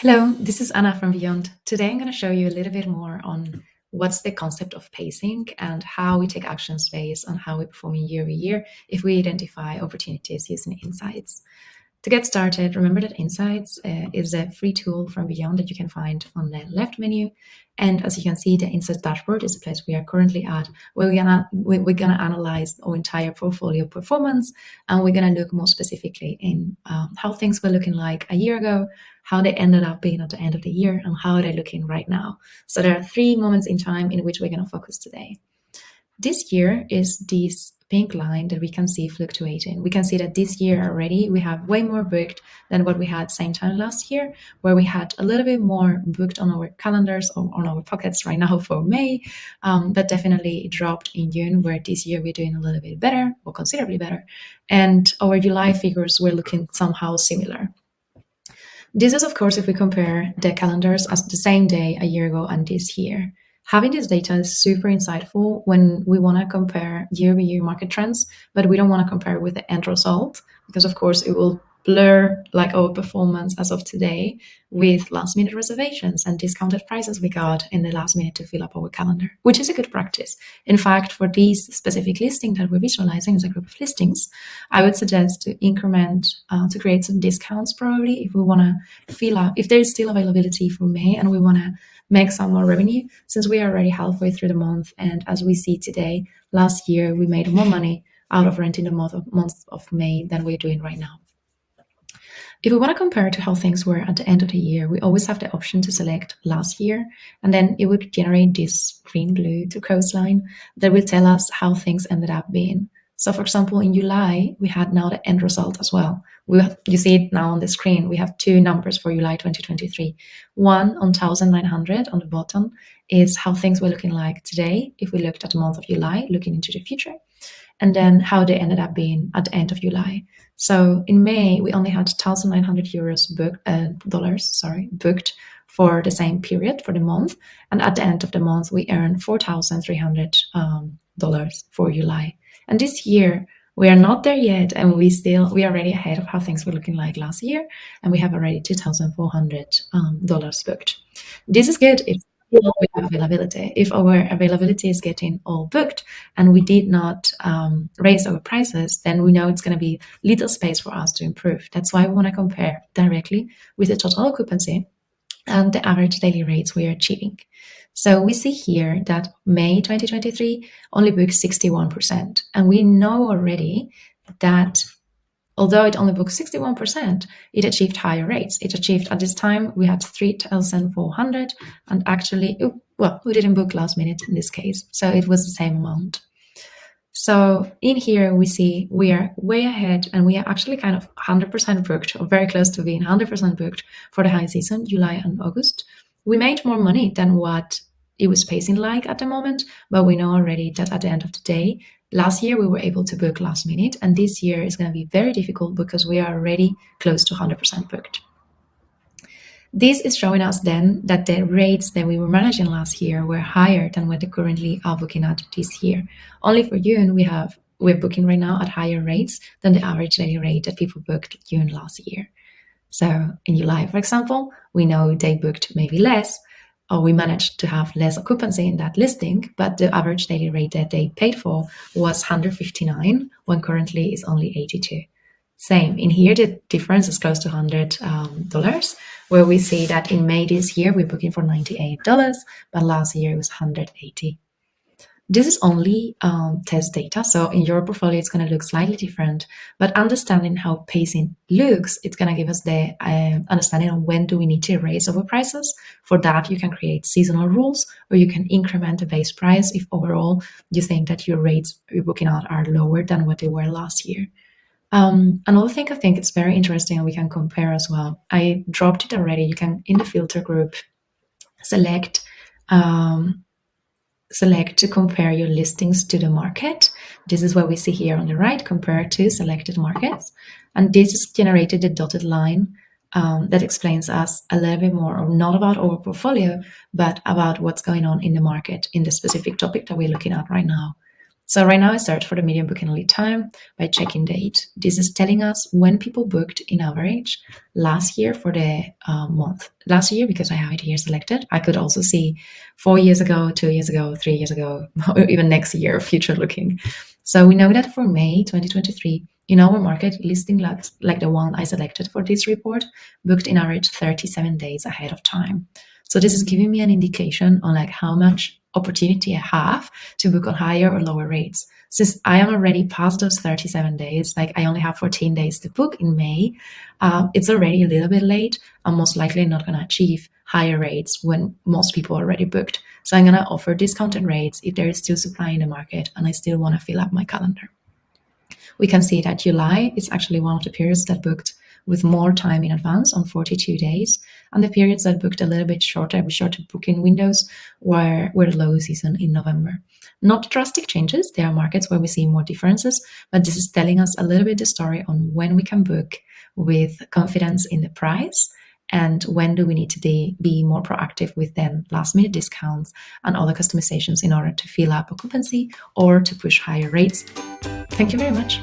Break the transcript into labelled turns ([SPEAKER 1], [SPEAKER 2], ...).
[SPEAKER 1] Hello, this is Anna from Beyond. Today I'm going to show you a little bit more on what's the concept of pacing and how we take actions based on how we perform year over year if we identify opportunities using insights. To get started, remember that Insights is a free tool from Beyond that you can find on the left menu. And as you can see, the Insights dashboard is the place we are currently at, where we're gonna analyze our entire portfolio performance, and we're gonna look more specifically in how things were looking like a year ago, how they ended up being at the end of the year, and how they're looking right now. So there are three moments in time in which we're gonna focus today. This year is this pink line that we can see fluctuating. We can see that this year already we have way more booked than what we had same time last year, where we had a little bit more booked on our calendars or on our pockets right now for May. But definitely dropped in June, where this year we're doing a little bit better or considerably better. And our July figures were looking somehow similar. This is, of course, if we compare the calendars as the same day a year ago and this year. Having this data is super insightful when we want to compare year-over-year market trends, but we don't want to compare with the end result because, of course, it will blur like our performance as of today with last-minute reservations and discounted prices we got in the last minute to fill up our calendar, which is a good practice. In fact, for these specific listing that we're visualizing as a group of listings, I would suggest to increment to create some discounts probably if we want to fill up, if there's still availability for May and we want to make some more revenue since we are already halfway through the month. And as we see today, last year we made more money out of renting the month of May than we're doing right now. If we want to compare to how things were at the end of the year, we always have the option to select last year, and then it would generate this green, blue turquoise line that will tell us how things ended up being. So for example, in July, we had now the end result as well. You see it now on the screen. We have two numbers for July 2023. One on 1,900 on the bottom is how things were looking like today if we looked at the month of July, looking into the future, and then how they ended up being at the end of July. So in May, we only had 1,900 euros booked for the same period for the month, and at the end of the month, we earned $4,300 for July. And this year, we are not there yet, and we are already ahead of how things were looking like last year, and we have already $2,400 booked. This is good if we have availability. If our availability is getting all booked and we did not raise our prices, then we know it's going to be little space for us to improve. That's why we want to compare directly with the total occupancy and the average daily rates we are achieving. So we see here that May 2023 only booked 61%. And we know already that although it only booked 61%, it achieved higher rates. It achieved, at this time, we had 3,400, and actually, we didn't book last minute in this case, so it was the same amount. So in here, we see we are way ahead, and we are actually kind of 100% booked, or very close to being 100% booked for the high season, July and August. We made more money than what it was pacing like at the moment, but we know already that at the end of the day, last year we were able to book last minute, and this year is going to be very difficult because we are already close to 100% booked. This is showing us then that the rates that we were managing last year were higher than what they currently are booking at this year. Only for June, we're booking right now at higher rates than the average daily rate that people booked June last year. So in July, for example, we know they booked maybe less, or we managed to have less occupancy in that listing, but the average daily rate that they paid for was 159, when currently is only 82. Same in here, the difference is close to $100, where we see that in May this year we're booking for $98, but last year it was 180. This is only test data, so in your portfolio it's going to look slightly different, but understanding how pacing looks, it's going to give us the understanding of when do we need to raise our prices. For that, you can create seasonal rules, or you can increment the base price if overall you think that your rates you're booking out are lower than what they were last year. Another thing I think it's very interesting and we can compare as well. I dropped it already. You can, in the filter group, select to compare your listings to the market. This is what we see here on the right, compared to selected markets. And this is generated a dotted line that explains us a little bit more, or not about our portfolio, but about what's going on in the market in the specific topic that we're looking at right now. So right now I search for the median booking lead time by checking date. This is telling us when people booked in average last year for the month. Last year, because I have it here selected. I could also see 4 years ago, 2 years ago, 3 years ago, or even next year, future looking. So we know that for May 2023, in our market, listing lots like the one I selected for this report booked in average 37 days ahead of time. So this is giving me an indication on like how much opportunity I have to book on higher or lower rates. Since I am already past those 37 days, like I only have 14 days to book in May, it's already a little bit late. I'm most likely not going to achieve higher rates when most people already booked. So I'm going to offer discounted rates if there is still supply in the market and I still want to fill up my calendar. We can see that July is actually one of the periods that booked with more time in advance on 42 days, and the periods that booked a little bit shorter, with shorter booking windows, were the low season in November. Not drastic changes. There are markets where we see more differences, but this is telling us a little bit the story on when we can book with confidence in the price and when do we need to be more proactive with then last minute discounts and other customizations in order to fill up occupancy or to push higher rates. Thank you very much.